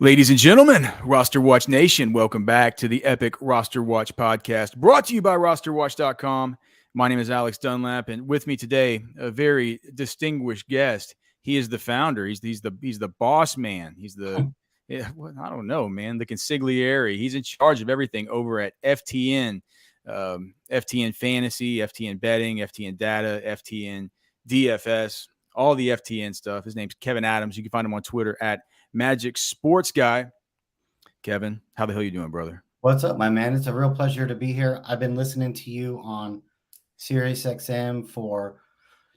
Ladies and gentlemen, RosterWatch Nation, welcome back to the epic RosterWatch Podcast, brought to you by RosterWatch.com. My name is Alex Dunlap, and with me today, a very distinguished guest. He is the founder. He's the boss man. He's the I don't know, man, the consigliere. He's in charge of everything over at FTN, FTN Fantasy, FTN Betting, FTN Data, FTN DFS, all the FTN stuff. His name's Kevin Adams. You can find him on Twitter at Magic Sports Guy. Kevin, how the hell you doing, brother? What's up, my man? It's a real pleasure to be here. I've been listening to you on SiriusXM for,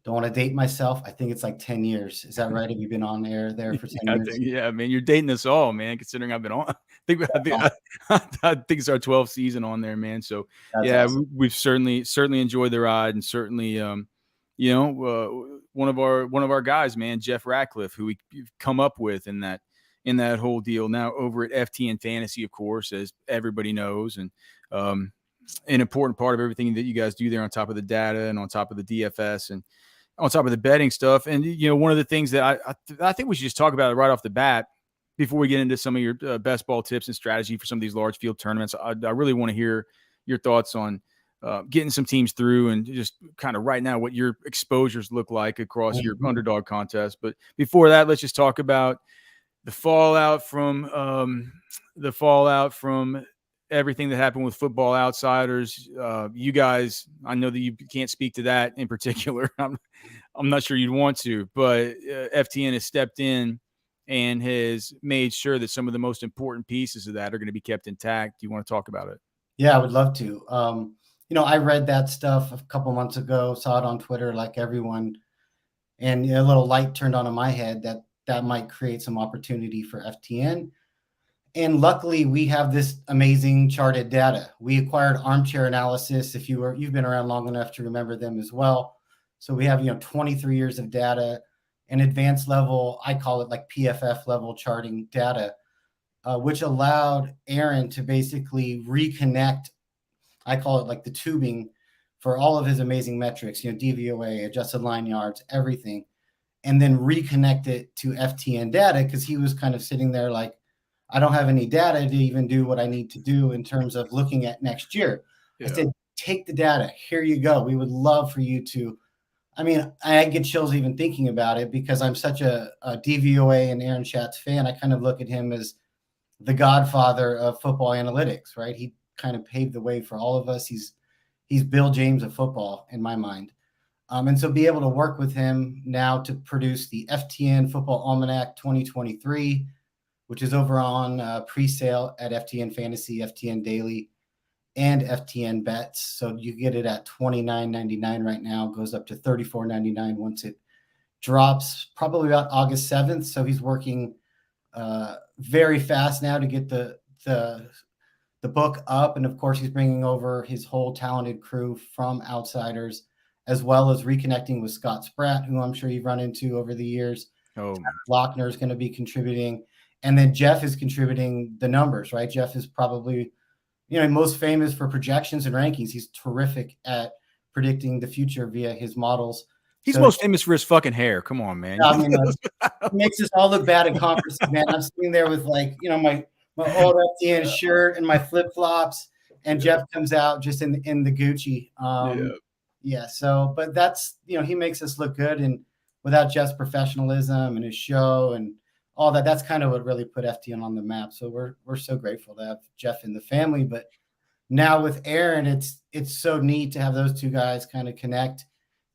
don't want to date myself, I think it's like 10 years. Is that right? Have you been on air there for 10 years? Yeah, man, you're dating us all, man, considering I've been on. I think it's our 12th season on there, man. So, that's awesome. We've certainly enjoyed the ride, and certainly one of our guys, man, Jeff Ratcliffe, who we've come up with in that whole deal now over at FTN Fantasy, of course, as everybody knows, and an important part of everything that you guys do there on top of the data and on top of the DFS and on top of the betting stuff. And, one of the things that I think we should just talk about it right off the bat before we get into some of your best ball tips and strategy for some of these large field tournaments. I really want to hear your thoughts on getting some teams through and just kind of right now what your exposures look like across your underdog contest. But before that, let's just talk about the fallout from everything that happened with Football Outsiders. You guys, I know that you can't speak to that in particular. I'm not sure you'd want to, but FTN has stepped in and has made sure that some of the most important pieces of that are going to be kept intact. Do you want to talk about it? Yeah, I would love to. I read that stuff a couple months ago, saw it on Twitter like everyone, and a little light turned on in my head that might create some opportunity for FTN. And luckily, we have this amazing charted data. We acquired Armchair Analysis. If you've been around long enough to remember them as well. So we have 23 years of data and advanced level, I call it like PFF level charting data, which allowed Aaron to basically reconnect. I call it like the tubing for all of his amazing metrics, DVOA, adjusted line yards, everything, and then reconnect it to FTN data because he was kind of sitting there like, I don't have any data to even do what I need to do in terms of looking at next year. Yeah. I said, take the data. Here you go. We would love for you to. I get chills even thinking about it because I'm such a DVOA and Aaron Schatz fan. I kind of look at him as the godfather of football analytics, right? He kind of paved the way for all of us. He's Bill James of football in my mind. And so be able to work with him now to produce the FTN Football Almanac 2023, which is over on pre-sale at FTN Fantasy, FTN Daily, and FTN Bets. So you get it at $29.99 right now, goes up to $34.99 once it drops, probably about August 7th. So he's working very fast now to get the book up. And of course, he's bringing over his whole talented crew from Outsiders, as well as reconnecting with Scott Spratt, who I'm sure you've run into over the years. Lochner is going to be contributing. And then Jeff is contributing the numbers, right? Jeff is probably, most famous for projections and rankings. He's terrific at predicting the future via his models. He's most famous for his fucking hair. Come on, man. It makes us all look bad in conferences, man. I'm sitting there with my old FTN shirt and my flip-flops, and Jeff comes out just in the Gucci. So, but that's, he makes us look good, and without Jeff's professionalism and his show and all that, that's kind of what really put FTN on the map. So we're so grateful to have Jeff in the family. But now with Aaron, it's so neat to have those two guys kind of connect.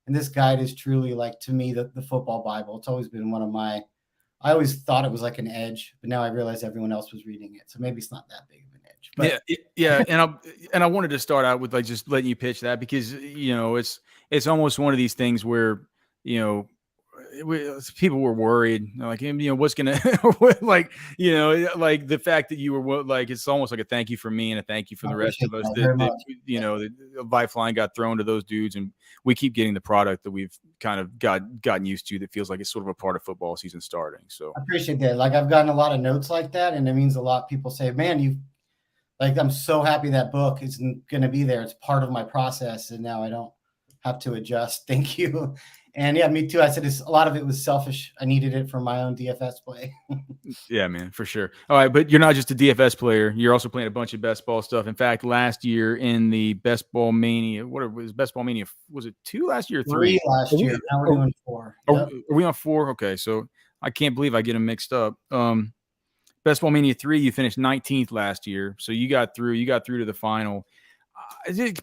And this guide is truly, like, to me, the football Bible. It's always been I always thought it was like an edge, but now I realize everyone else was reading it. So maybe it's not that big of an edge. But. Yeah. And I wanted to start out with just letting you pitch that because, it's almost one of these things where, people were worried, like, what's going to, like the fact that you were it's almost like a thank you for me and a thank you for the rest of us. The lifeline got thrown to those dudes, and we keep getting the product that we've kind of gotten used to that feels like it's sort of a part of football season starting. So I appreciate that. Like, I've gotten a lot of notes like that, and it means a lot. People say, man, I'm so happy that book is going to be there. It's part of my process, and now I don't have to adjust. Thank you. And yeah, me too. I said a lot of it was selfish. I needed it for my own DFS play. Yeah, man, for sure. All right, but you're not just a DFS player. You're also playing a bunch of best ball stuff. In fact, last year in the Best Ball Mania, what was Best Ball Mania? Was it 2 last year or 3? 3 last year. Now we're doing 4. Are we on 4? Okay, so I can't believe I get them mixed up. Best Ball Mania 3, you finished 19th last year, so you got through to the final.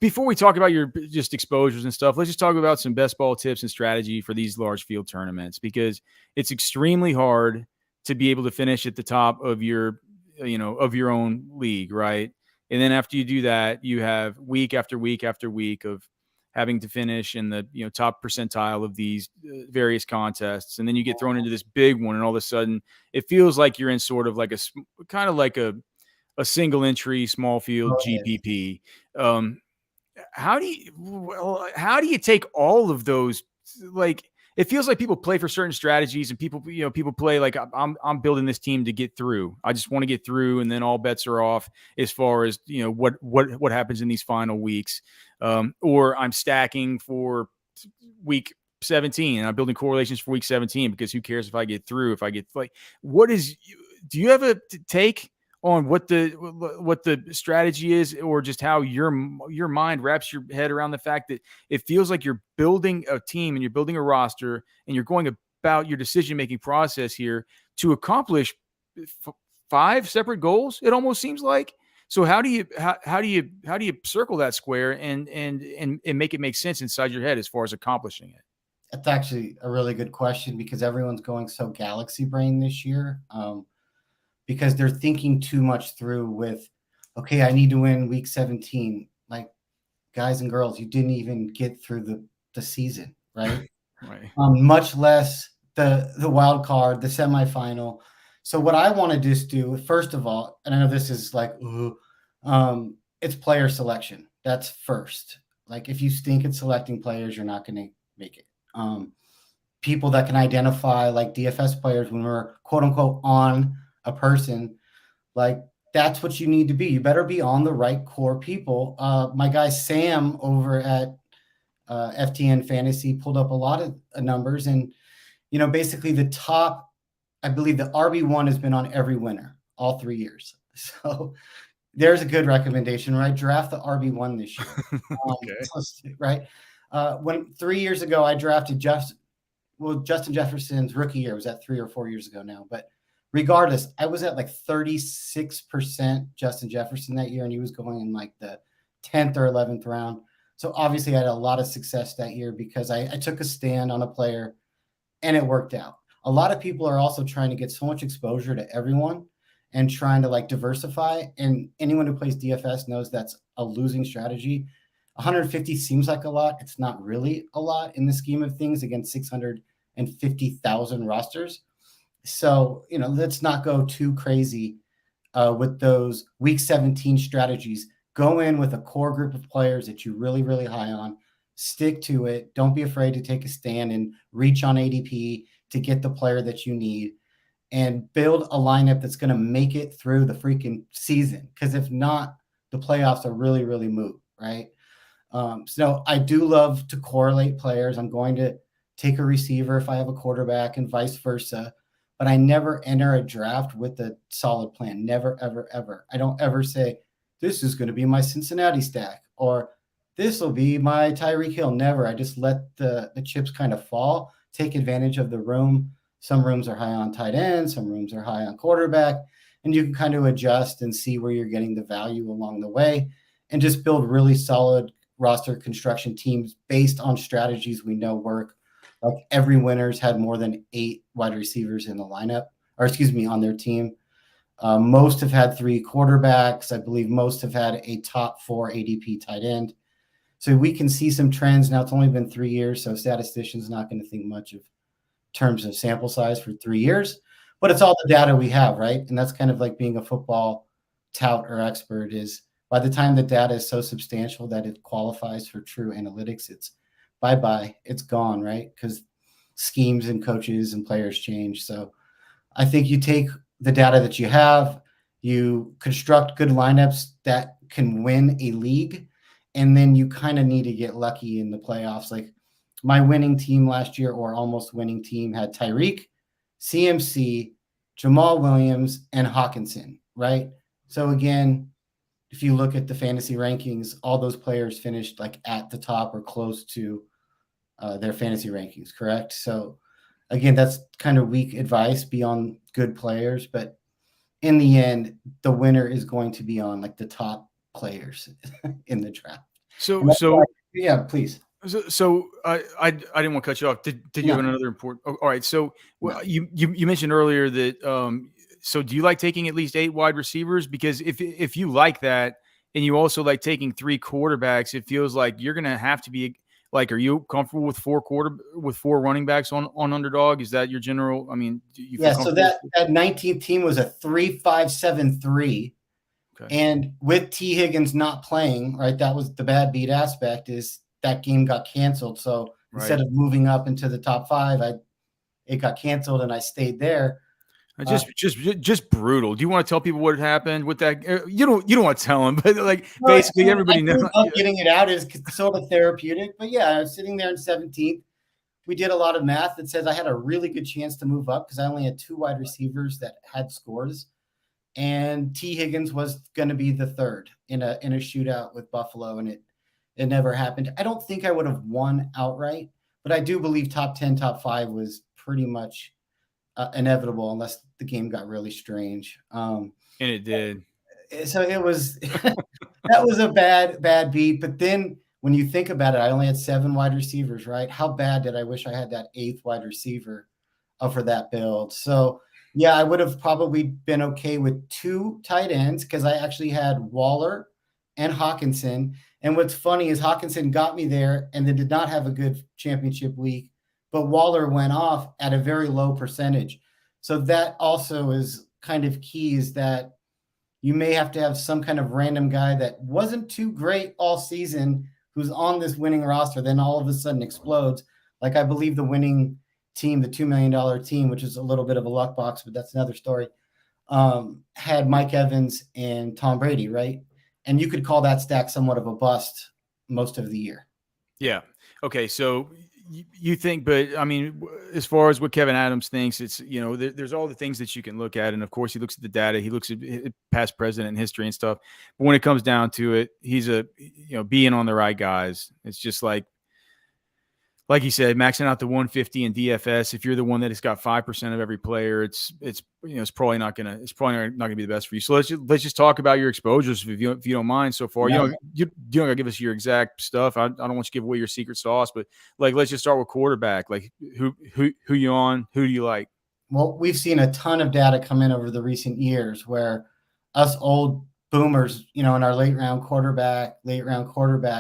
Before we talk about your just exposures and stuff, let's just talk about some best ball tips and strategy for these large field tournaments, because it's extremely hard to be able to finish at the top of your own league, right? And then after you do that, you have week after week after week of having to finish in the top percentile of these various contests, and then you get thrown into this big one, and all of a sudden it feels like you're in sort of like a single entry small field GPP. How do you take all of those? Like, it feels like people play for certain strategies, and people play like, I'm building this team to get through. I just want to get through, and then all bets are off as far as what happens in these final weeks. Or I'm stacking for week 17, and I'm building correlations for week 17 because who cares if I get through? If I get do you have a take on what the strategy is, or just how your mind wraps your head around the fact that it feels like you're building a team and you're building a roster and you're going about your decision-making process here to accomplish 5 separate goals? It almost seems like. So how do you circle that square and make it make sense inside your head as far as accomplishing it? That's actually a really good question, because everyone's going so galaxy brain this year. Because they're thinking too much through with, okay, I need to win week 17. Like, guys and girls, you didn't even get through the season, right? Right. Much less the wild card, the semifinal. So what I want to just do, first of all, and I know this is like, it's player selection. That's first. Like, if you stink at selecting players, you're not going to make it. People that can identify, like DFS players, when we're quote unquote on a person, like, that's what you need to be. You better be on the right core people. My guy Sam over at FTN Fantasy pulled up a lot of numbers, and basically the top, I believe the RB1 has been on every winner all 3 years. So there's a good recommendation, right? Draft the RB1 this year. Okay. Right. When 3 years ago I drafted Justin Jefferson's rookie year, was that 3 or 4 years ago now, but regardless, I was at like 36% Justin Jefferson that year, and he was going in like the 10th or 11th round. So obviously I had a lot of success that year because I took a stand on a player and it worked out. A lot of people are also trying to get so much exposure to everyone and trying to like diversify. And anyone who plays DFS knows that's a losing strategy. 150 seems like a lot. It's not really a lot in the scheme of things against 650,000 rosters. So, let's not go too crazy with those week 17 strategies. Go in with a core group of players that you really, really high on. Stick to it. Don't be afraid to take a stand and reach on ADP to get the player that you need, and build a lineup that's going to make it through the freaking season. Because if not, the playoffs are really, really moot, right? So I do love to correlate players. I'm going to take a receiver if I have a quarterback and vice versa. But I never enter a draft with a solid plan. Never, ever, ever. I don't ever say, this is going to be my Cincinnati stack, or this will be my Tyreek Hill. Never. I just let the chips kind of fall, take advantage of the room. Some rooms are high on tight end. Some rooms are high on quarterback. And you can kind of adjust and see where you're getting the value along the way, and just build really solid roster construction teams based on strategies we know work. Like, every winner's had more than 8 wide receivers in the lineup, on their team. Most have had 3 quarterbacks. I believe most have had a top 4 ADP tight end. So we can see some trends. Now, it's only been 3 years, so statistician's not going to think much of terms of sample size for 3 years, but it's all the data we have, right? And that's kind of like being a football tout or expert, is by the time the data is so substantial that it qualifies for true analytics, it's bye-bye, it's gone, right? Because schemes and coaches and players change. So I think you take the data that you have, you construct good lineups that can win a league, and then you kind of need to get lucky in the playoffs. Like, my winning team last year, or almost winning team, had Tyreek, CMC, Jamal Williams, and Hawkinson, right? So again, if you look at the fantasy rankings, all those players finished like at the top or close to their fantasy rankings, correct? So again, that's kind of weak advice beyond good players, but in the end, the winner is going to be on like the top players in the draft. Yeah, please. So I didn't want to cut you off. Did you have another important? Oh, all right. So you mentioned earlier that so do you like taking at least 8 wide receivers? Because if you like that and you also like taking 3 quarterbacks, it feels like you're gonna have to be like, are you comfortable with 4 running backs on underdog? Is that your general? I mean, so that 19th team was a 3-5-7-3. Okay. And with T. Higgins not playing, right, that was the bad beat aspect, is that game got canceled. So instead of moving up into the top 5, it got canceled and I stayed there. Just brutal. Do you want to tell people what happened with that? You don't want to tell them, but like basically everybody knows. Getting it out is sort of therapeutic, but yeah, I was sitting there in 17th. We did a lot of math that says I had a really good chance to move up because I only had 2 wide receivers that had scores. And T. Higgins was going to be the third in a shootout with Buffalo, and it never happened. I don't think I would have won outright, but I do believe top 10, top 5 was pretty much inevitable unless the game got really strange. And it did. So it was that was a bad beat. But then when you think about it, I only had 7 wide receivers, right? How bad did I wish I had that 8th wide receiver for that build? So yeah, I would have probably been okay with 2 tight ends because I actually had Waller and Hawkinson. And what's funny is Hawkinson got me there and then did not have a good championship week, but Waller went off at a very low percentage. So that also is kind of key, is that you may have to have some kind of random guy that wasn't too great all season who's on this winning roster, then all of a sudden explodes. Like I believe the winning team, the $2 million team, which is a little bit of a luck box, but that's another story, had Mike Evans and Tom Brady, right? And you could call that stack somewhat of a bust most of the year. Yeah. Okay. So you think, but I mean, as far as what Kevin Adams thinks, it's, there's all the things that you can look at. And of course he looks at the data, he looks at past president history and stuff. But when it comes down to it, he's being on the right guys. It's just like you said, maxing out the 150 in DFS. If you're the one that has got 5% of every player, it's probably not gonna be the best for you. So let's just talk about your exposures if you don't mind so far. Yeah. You don't gotta give us your exact stuff. I don't want you to give away your secret sauce, but like let's just start with quarterback. Like who you on? Who do you like? Well, we've seen a ton of data come in over the recent years where us old boomers, in our late round quarterback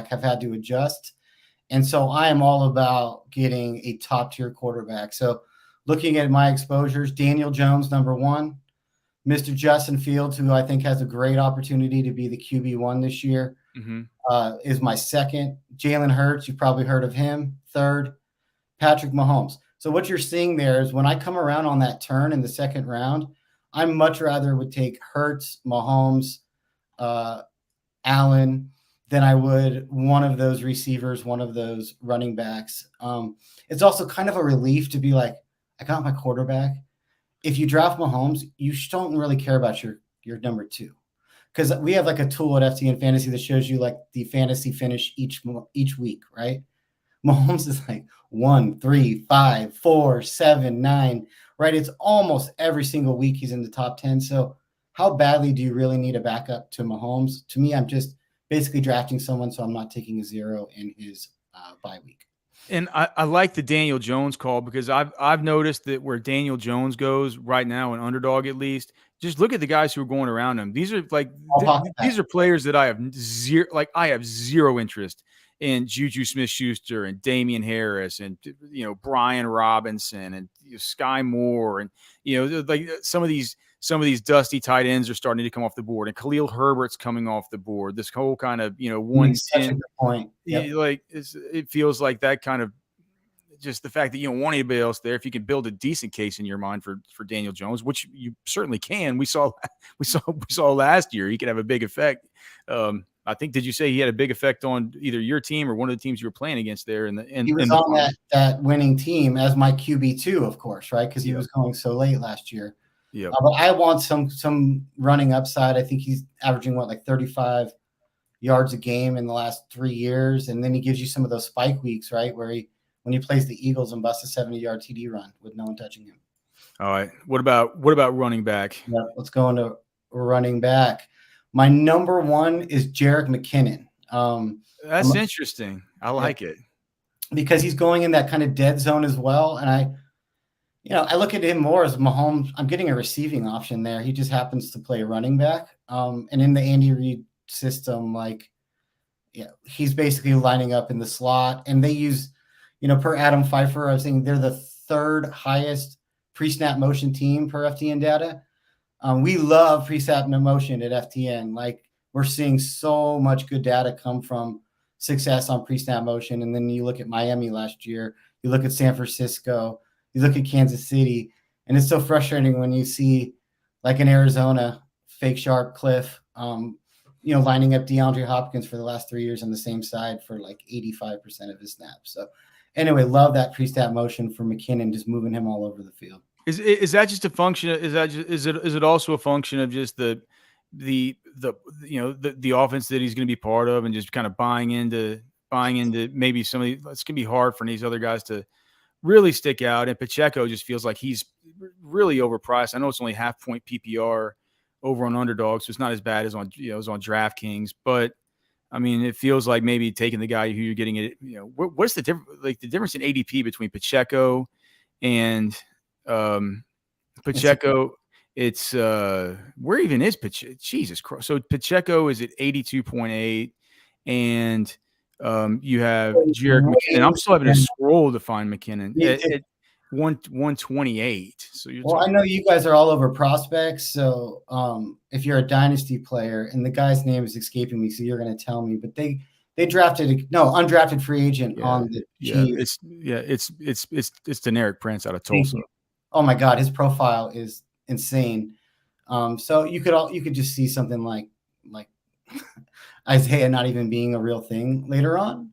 have had to adjust. And so I am all about getting a top tier quarterback. So looking at my exposures, Daniel Jones, number 1, Mr. Justin Fields, who I think has a great opportunity to be the QB1 this year, is my 2nd. Jalen Hurts, you've probably heard of him, 3rd. Patrick Mahomes. So what you're seeing there is when I come around on that turn in the 2nd round, I much rather would take Hurts, Mahomes, Allen, than I would one of those receivers, one of those running backs. It's also kind of a relief to be like, I got my quarterback. If you draft Mahomes, you don't really care about your number 2. Because we have like a tool at FTN Fantasy that shows you like the fantasy finish each week, right? Mahomes is like 1, 3, 5, 4, 7, 9, right? It's almost every single week he's in the top 10. So how badly do you really need a backup to Mahomes? To me, I'm just basically drafting someone so I'm not taking a 0 in his bye week. And I like the Daniel Jones call because I've noticed that where Daniel Jones goes right now, an underdog at least, just look at the guys who are going around him. These are like these are players that I have zero interest in. Juju Smith-Schuster and Damian Harris and Brian Robinson and Sky Moore and like some of these dusty tight ends are starting to come off the board, and Khalil Herbert's coming off the board. This whole kind of 110 point. Yep. Like it feels like that kind of just the fact that you don't want anybody else there. If you can build a decent case in your mind for Daniel Jones, which you certainly can. We saw last year he could have a big effect. I I think, did you say he had a big effect on either your team or one of the teams you were playing against there? He was on that winning team as my QB2, of course, right? Because he was going so late last year. Yeah. But I want some running upside. I think he's averaging like 35 yards a game in the last 3 years, and then he gives you some of those spike weeks, right, where when he plays the Eagles and busts a 70-yard TD run with no one touching him. All right. What about running back? Yeah, let's go into running back. My number one is Jerick McKinnon. That's interesting. I like it because he's going in that kind of dead zone as well, and I look at him more as Mahomes. I'm getting a receiving option there. He just happens to play running back, and in the Andy Reid system, he's basically lining up in the slot, and they use, per Adam Pfeiffer, I was saying they're the third highest pre-snap motion team per FTN data. We love pre-snap motion at FTN. We're seeing so much good data come from success on pre-snap motion, and then you look at Miami last year, you look at San Francisco, you look at Kansas City, and it's so frustrating when you see, in Arizona, fake sharp Cliff, lining up DeAndre Hopkins for the last 3 years on the same side for 85% of his snaps. So anyway, love that pre-snap motion for McKinnon, just moving him all over the field. Is that just a function? Is it also a function of just the offense that he's going to be part of, and just kind of buying into maybe some of it's going to be hard for these other guys to really stick out, and Pacheco just feels like he's really overpriced. I know it's only half point PPR over on Underdog, so it's not as bad as on DraftKings, but I mean, it feels like maybe taking the guy who you're getting it. What's the difference? The difference in ADP between Pacheco and Pacheco? It's where even is Pacheco? Jesus Christ! So Pacheco is at 82.8, and you have Jerick McKinnon. I'm still having to scroll to find McKinnon at 128. So I know you guys are all over prospects. So if you're a dynasty player, and the guy's name is escaping me, so you're going to tell me, but they drafted undrafted free agent on the Chiefs. It's Deneric Prince out of Tulsa. Oh my God, his profile is insane. So you could just see something like Isaiah not even being a real thing later on.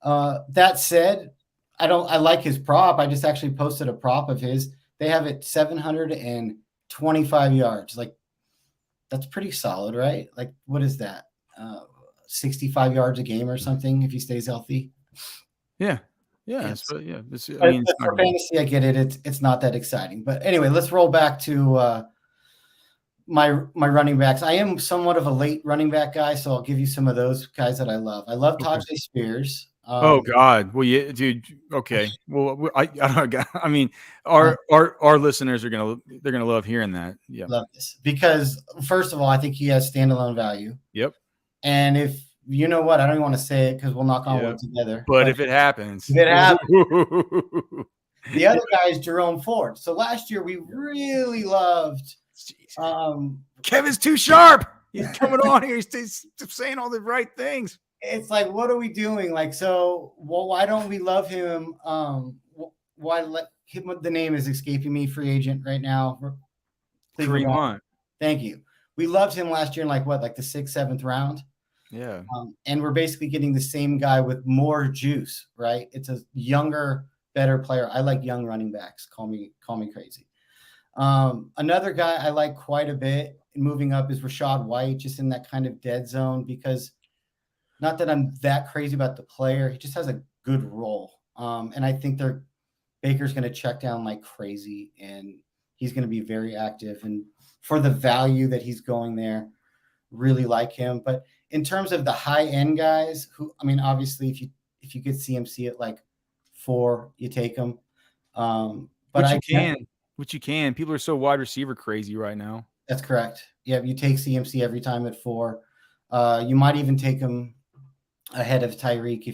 That said, I like his prop. I just actually posted a prop of his. They have it 725 yards. That's pretty solid, right? What is that? 65 yards a game or something if he stays healthy. Yeah. Yes. For fantasy, I get it. It's not that exciting. But anyway, let's roll back to my running backs. I am somewhat of a late running back guy, so I'll give you some of those guys that I love. I love Tajay Spears. Oh God! Well, yeah, dude. Okay. Well, I don't. I mean, our listeners they're gonna love hearing that. Yeah, love this because first of all, I think he has standalone value. Yep. And if you know what, I don't even want to say it because we'll knock on wood together. But if it happens, the other guy is Jerome Ford. So last year we really loved. Kevin's too sharp. He's coming on here. He's saying all the right things. It's what are we doing? Why don't we love him? Why let him? The name is escaping me. Free agent right now. Kareem Hunt. Thank you. We loved him last year in the 6th, 7th round. Yeah. And we're basically getting the same guy with more juice, right? It's a younger, better player. I like young running backs. Call me crazy. Another guy I like quite a bit moving up is Rachaad White, just in that kind of dead zone, because not that I'm that crazy about the player. He just has a good role. And I think Baker's going to check down like crazy, and he's going to be very active. And for the value that he's going there, really like him. But in terms of the high end guys, obviously if you get CMC at 4, you take him. But you can. People are so wide receiver crazy right now. That's correct. Yeah, you take CMC every time at 4. You might even take him ahead of Tyreek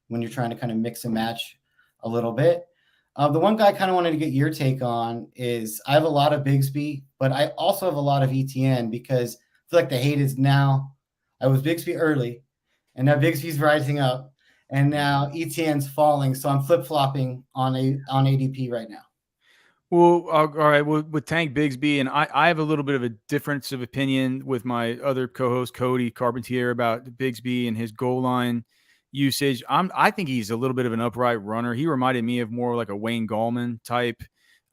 when you're trying to kind of mix and match a little bit. The one guy I kind of wanted to get your take on is I have a lot of Bigsby, but I also have a lot of ETN because I feel like the hate is now. I was Bigsby early, and now Bigsby's rising up, and now ETN's falling. So I'm flip-flopping on ADP right now. Well, all right. Well, with Tank Bigsby, and I have a little bit of a difference of opinion with my other co-host Cody Carpentier about Bigsby and his goal line usage. I think he's a little bit of an upright runner. He reminded me of more like a Wayne Gallman type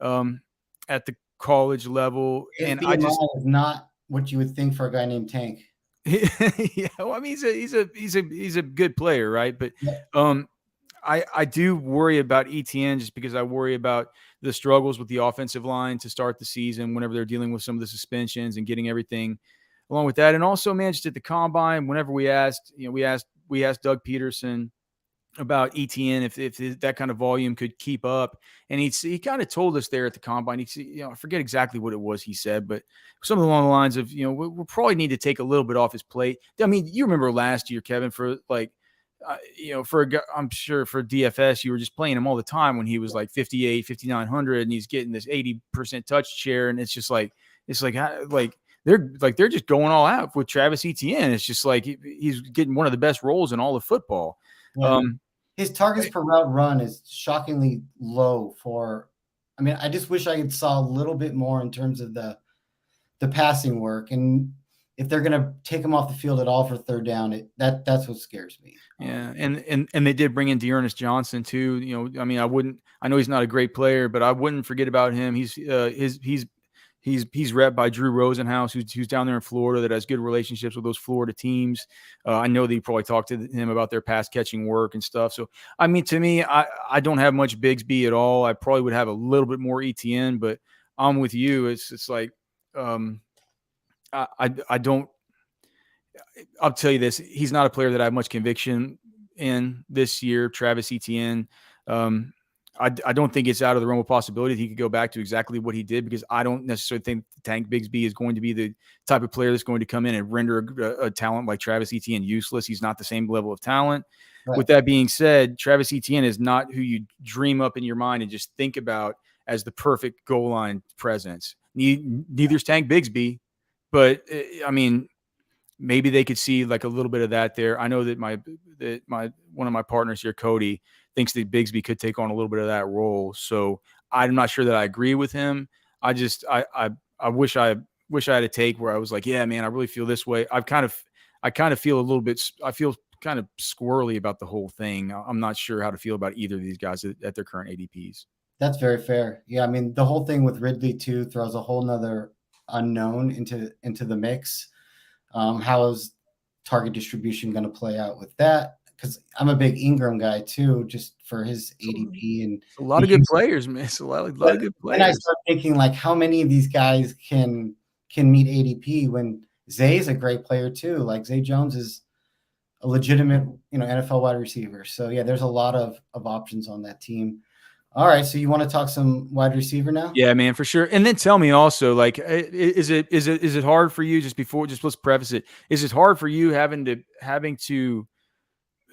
um, at the college level, His and I just BMI is not what you would think for a guy named Tank. yeah. Well, I mean, he's a good player, right? But um, I do worry about ETN just because I worry about the struggles with the offensive line to start the season whenever they're dealing with some of the suspensions and getting everything along with that. And also, man, just at the combine, whenever we asked Doug Peterson about ETN if that kind of volume could keep up, and he kind of told us there at the combine. I forget exactly what it was he said, but something along the lines of we'll probably need to take a little bit off his plate. I mean, you remember last year, Kevin, for like. For a guy, I'm sure for DFS, you were just playing him all the time when he was like 58, 5,900, and he's getting this 80% touch share. And it's they're just going all out with Travis Etienne. It's just like he's getting one of the best roles in all of football. Yeah. His targets per route run is shockingly low I mean, I just wish I saw a little bit more in terms of the passing work. And if they're going to take him off the field at all for third down, that's what scares me. Yeah, and they did bring in Dearness Johnson too. I mean, I know he's not a great player, but I wouldn't forget about him. He's rep by Drew Rosenhaus, who's down there in Florida, that has good relationships with those Florida teams. I know that you probably talked to him about their pass catching work and stuff. So, I mean, to me, I don't have much Bigsby at all. I probably would have a little bit more ETN, but I'm with you. It's like I don't. I'll tell you this: he's not a player that I have much conviction in this year. Travis Etienne. I don't think it's out of the realm of possibility that he could go back to exactly what he did, because I don't necessarily think Tank Bigsby is going to be the type of player that's going to come in and render a talent like Travis Etienne useless. He's not the same level of talent. Right. With that being said, Travis Etienne is not who you dream up in your mind and just think about as the perfect goal line presence. Neither's Tank Bigsby, but I mean, maybe they could see like a little bit of that there. I know that one of my partners here, Cody, thinks that Bigsby could take on a little bit of that role. So I'm not sure that I agree with him. I wish I had a take where I was like, yeah, man, I really feel this way. I kind of feel a little bit. I feel kind of squirrely about the whole thing. I'm not sure how to feel about either of these guys at their current ADPs. That's very fair. Yeah, I mean, the whole thing with Ridley too throws a whole nother unknown into the mix. How is target distribution going to play out with that? Because I'm a big Ingram guy too, just for his ADP and a lot of good players, man. It's a lot of good players. And I start thinking like, how many of these guys can meet ADP when Zay's a great player too? Like Zay Jones is a legitimate, NFL wide receiver. So yeah, there's a lot of options on that team. All right, so you want to talk some wide receiver now? Yeah, man, for sure. And then tell me also, like, is it hard for you? Just let's preface it. Is it hard for you having to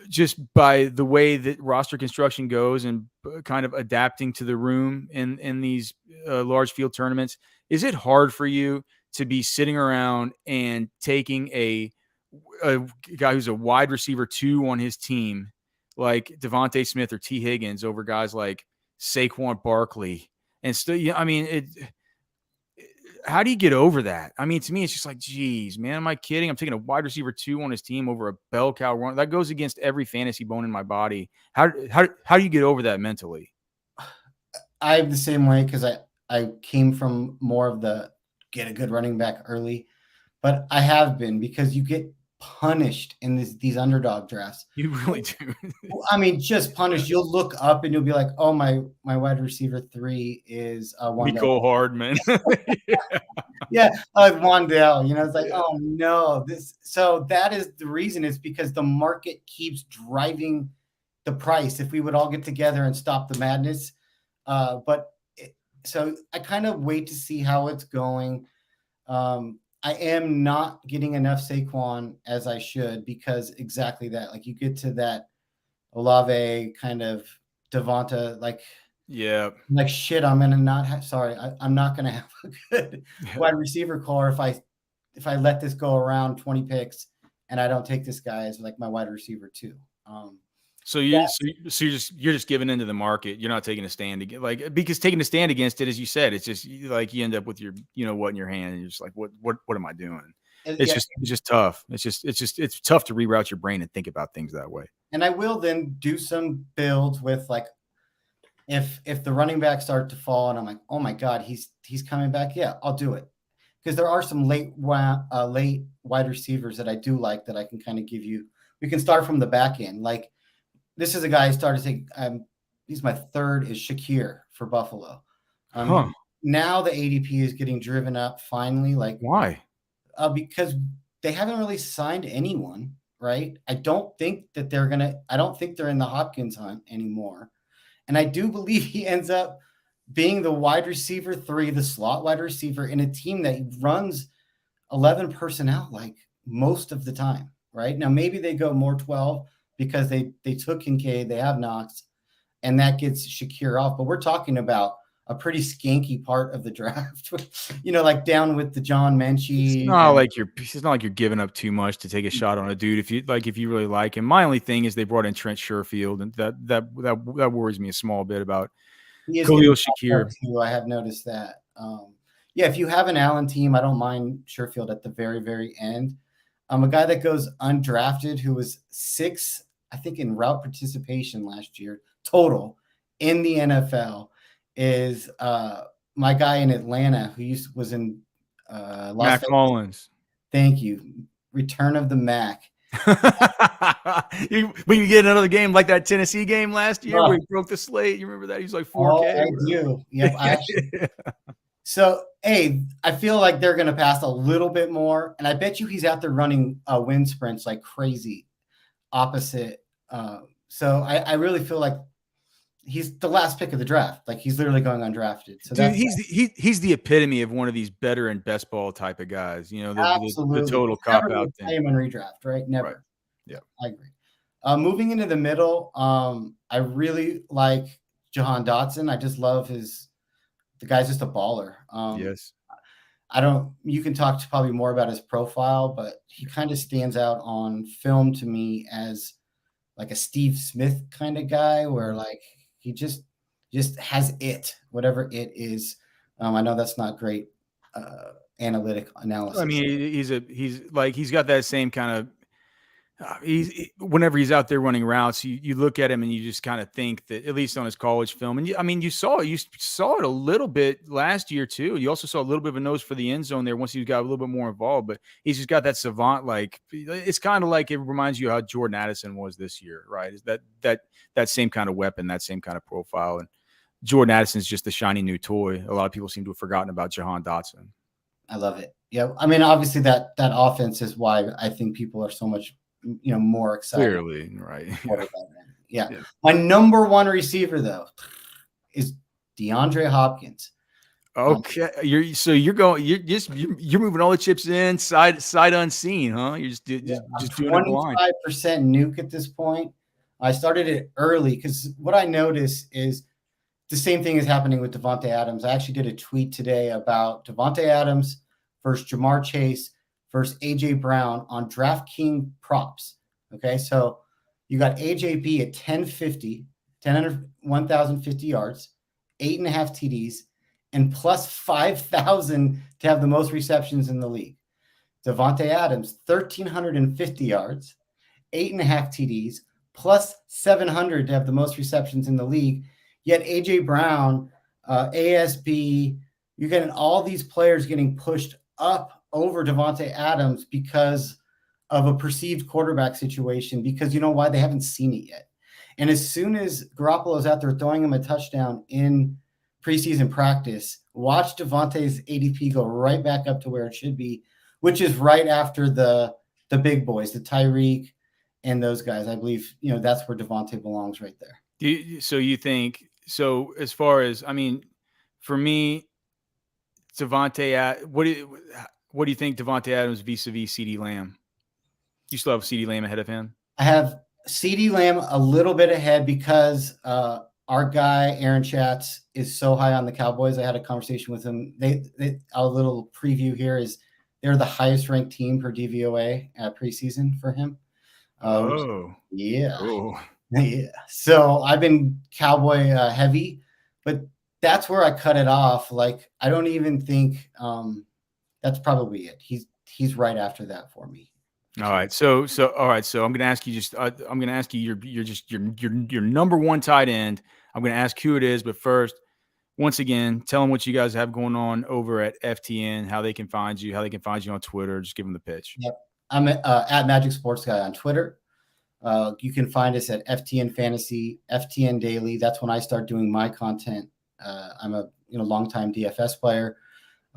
just by the way that roster construction goes and kind of adapting to the room in these large field tournaments? Is it hard for you to be sitting around and taking a guy who's a wide receiver 2 on his team, like Devontae Smith or T. Higgins, over guys like Saquon Barkley, and still, I mean, how do you get over that? I mean, to me, it's just like, geez, man, am I kidding? I'm taking a wide receiver 2 on his team over a bell cow run. That goes against every fantasy bone in my body. How do you get over that mentally? I'm the same way, because I came from more of the get a good running back early, but I have been, because you get punished in these underdog drafts. You really do. I mean, just punished. You'll look up and you'll be like, oh, my wide receiver 3 is Wandell Hardman. Yeah, Wandell. It's like, oh no, so that is the reason. It's because the market keeps driving the price. If we would all get together and stop the madness, so I kind of wait to see how it's going. I am not getting enough Saquon as I should, because exactly that. Like, you get to that Olave kind of Devonta, like, yeah, like shit. I'm gonna not have. Sorry, I'm not gonna have a good wide receiver core if I let this go around 20 picks and I don't take this guy as like my wide receiver 2. So you're just giving into the market. You're not taking a stand against, because taking a stand against it, as you said, it's just like you end up with your what in your hand, and you're just like, what am I doing? It's just tough. It's tough to reroute your brain and think about things that way. And I will then do some builds with like, if the running backs start to fall and I'm like, oh my God, he's coming back. Yeah, I'll do it. Because there are some late wide receivers that I do like that I can kind of give you. We can start from the back end. Like, this is a guy I started to take. He's my third is Shakir for Buffalo. Now the ADP is getting driven up finally. Like, why? Because they haven't really signed anyone, right? I don't think they're in the Hopkins hunt anymore. And I do believe he ends up being the wide receiver 3, the slot wide receiver in a team that runs 11 personnel like most of the time, right? Now, maybe they go more 12 because they took Kincaid, they have Knox, and that gets Shakir off. But we're talking about a pretty skanky part of the draft, like down with the John Menchie. It's not like you're giving up too much to take a shot on a dude if you really like him. My only thing is they brought in Trent Sherfield, and that worries me a small bit about Khalil Shakir. I have noticed that. If you have an Allen team, I don't mind Sherfield at the very, very end. A guy that goes undrafted who was 6th, I think, in route participation last year total in the NFL is my guy in Atlanta who was in Las Mac Vegas. Hollins. Thank you. Return of the Mac. You get another game like that Tennessee game last year where he broke the slate. You remember that? He was like 4K. I do. Yep. So, I feel like they're going to pass a little bit more, and I bet you he's out there running wind sprints like crazy opposite. So I really feel like he's the last pick of the draft. Like, he's literally going undrafted. So dude, he's the epitome of one of these better and best ball type of guys. The total cop out thing. I am in redraft, right? Never. Right. Yeah, I agree. Moving into the middle, I really like Jahan Dotson. I just love the guy's just a baller. Yes. You can talk probably more about his profile, but he kind of stands out on film to me as like a Steve Smith kind of guy where like he just has whatever it is. I know that's not great analytic analysis. I mean, he's got that same kind of, whenever he's out there running routes, you look at him and you just kind of think that, at least on his college film, and you saw it a little bit last year too. You also saw a little bit of a nose for the end zone there once he got a little bit more involved, but he's just got that savant, like it's kind of like it reminds you how Jordan Addison was this year, right? Is that same kind of weapon, that same kind of profile. And Jordan Addison's just the shiny new toy. A lot of people seem to have forgotten about Jahan Dotson. I love it. Yeah. I mean, obviously that offense is why I think people are so much more excited. Clearly, right. Yeah. My number one receiver though is DeAndre Hopkins. Okay, you're moving all the chips in sight unseen, huh? You're just doing it blind. 25% nuke at this point. I started it early because what I notice is the same thing is happening with Devontae Adams. I actually did a tweet today about Devontae Adams versus Jamar Chase versus AJ Brown on DraftKings props. Okay, so you got AJB at 1,050 yards, 8.5 TDs, and plus 5,000 to have the most receptions in the league. Devontae Adams, 1,350 yards, 8.5 TDs, plus 700 to have the most receptions in the league. Yet AJ Brown, ASB, you're getting all these players getting pushed up over Devontae Adams because of a perceived quarterback situation, because you know why? They haven't seen it yet. And as soon as Garoppolo's out there throwing him a touchdown in preseason practice, watch Devontae's ADP go right back up to where it should be, which is right after the big boys, the Tyreek and those guys. I believe, that's where Devontae belongs right there. So as far as, I mean, for me, Devontae, what do you think Devontae Adams vis-a-vis CeeDee Lamb? You still have CeeDee Lamb ahead of him? I have CeeDee Lamb a little bit ahead because our guy, Aaron Schatz, is so high on the Cowboys. I had a conversation with him. A little preview here is they're the highest ranked team per DVOA preseason for him. Yeah. Oh. Yeah. So I've been Cowboy heavy, but that's where I cut it off. Like, I don't even think that's probably it. He's right after that for me. All right. So all right. So I'm going to ask you I'm going to ask you your number one tight end. I'm going to ask who it is, but first, once again, tell them what you guys have going on over at FTN, how they can find you on Twitter. Just give them the pitch. Yep. I'm at Magic Sports Guy on Twitter. You can find us at FTN Fantasy, FTN Daily. That's when I start doing my content. I'm a longtime DFS player.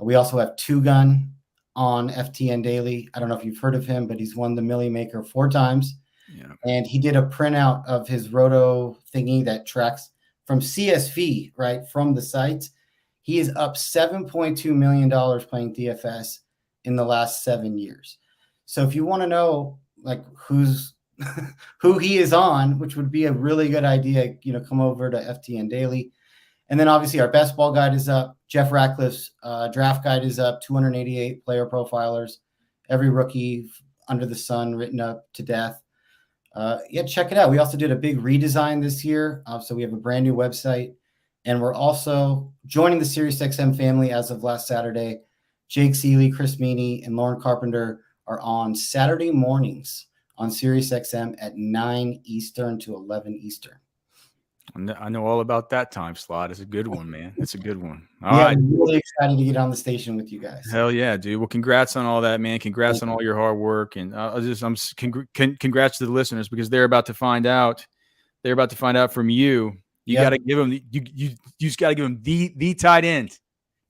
We also have Two Gun on FTN Daily. I don't know if you've heard of him, but he's won the Millie Maker 4 times. Yeah. And he did a printout of his roto thingy that tracks from CSV, right, from the sites. He is up $7.2 million playing DFS in the last 7 years. So if you want to know like who he is on, which would be a really good idea, come over to FTN Daily. And then obviously our best ball guide is up. Jeff Ratcliffe's draft guide is up, 288 player profilers, every rookie under the sun written up to death. Check it out. We also did a big redesign this year. So we have a brand new website, and we're also joining the SiriusXM family as of last Saturday. Jake Seeley, Chris Meany, and Lauren Carpenter are on Saturday mornings on SiriusXM at 9 Eastern to 11 Eastern. I know all about that time slot. It's a good one, man. It's a good one. All right. I'm really excited to get on the station with you guys. Hell yeah, dude. Well, congrats on all that, man. Congrats on all your hard work. And congrats to the listeners, because they're about to find out. They're about to find out from you. You got to give them you just got to give them the tight end.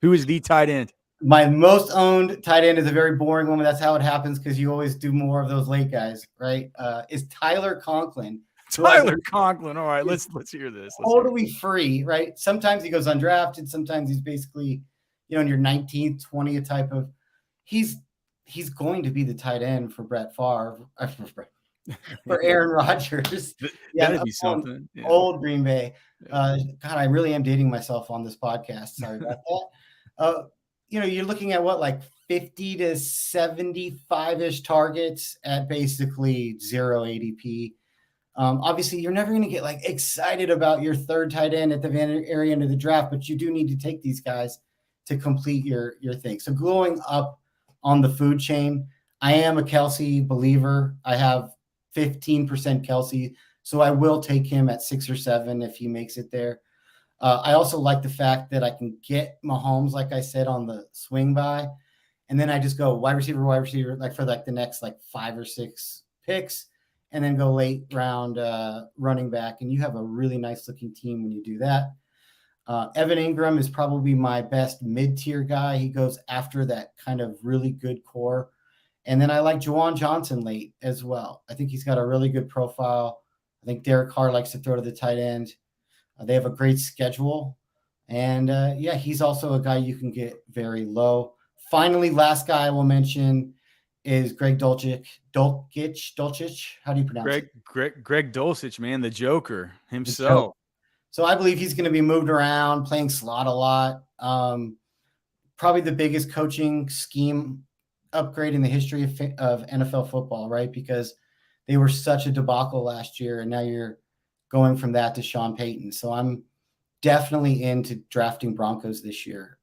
Who is the tight end? My most owned tight end is a very boring one, but that's how it happens because you always do more of those late guys, right? Is Tyler Conklin. Tyler Conklin. All right, let's hear this. Totally free, right? Sometimes he goes undrafted. Sometimes he's basically, in your 19th, 20th type of. He's going to be the tight end for Brett Favre, for Aaron Rodgers. That'd be something. Yeah. Old Green Bay. God, I really am dating myself on this podcast. Sorry about that. You're looking at like 50 to 75-ish targets at basically 0 ADP. Obviously, you're never going to get like excited about your third tight end at the very end of the draft, but you do need to take these guys to complete your thing. So going up on the food chain, I am a Kelsey believer. I have 15% Kelsey, so I will take him at 6 or 7 if he makes it there. I also like the fact that I can get Mahomes, like I said, on the swing by, and then I just go wide receiver, like for like the next like 5 or 6 picks. And then go late round running back, and you have a really nice looking team when you do that. Evan Ingram is probably my best mid-tier guy. He goes after that kind of really good core. And then I like Juwan Johnson late as well. I think he's got a really good profile. I think Derek Carr likes to throw to the tight end. They have a great schedule. And he's also a guy you can get very low. Finally, last guy I will mention is Greg Dulcich. How do you pronounce it? Greg Dulcich, man, the Joker himself. So I believe he's going to be moved around, playing slot a lot. Probably the biggest coaching scheme upgrade in the history of NFL football, right? Because they were such a debacle last year, and now you're going from that to Sean Payton. So I'm definitely into drafting Broncos this year.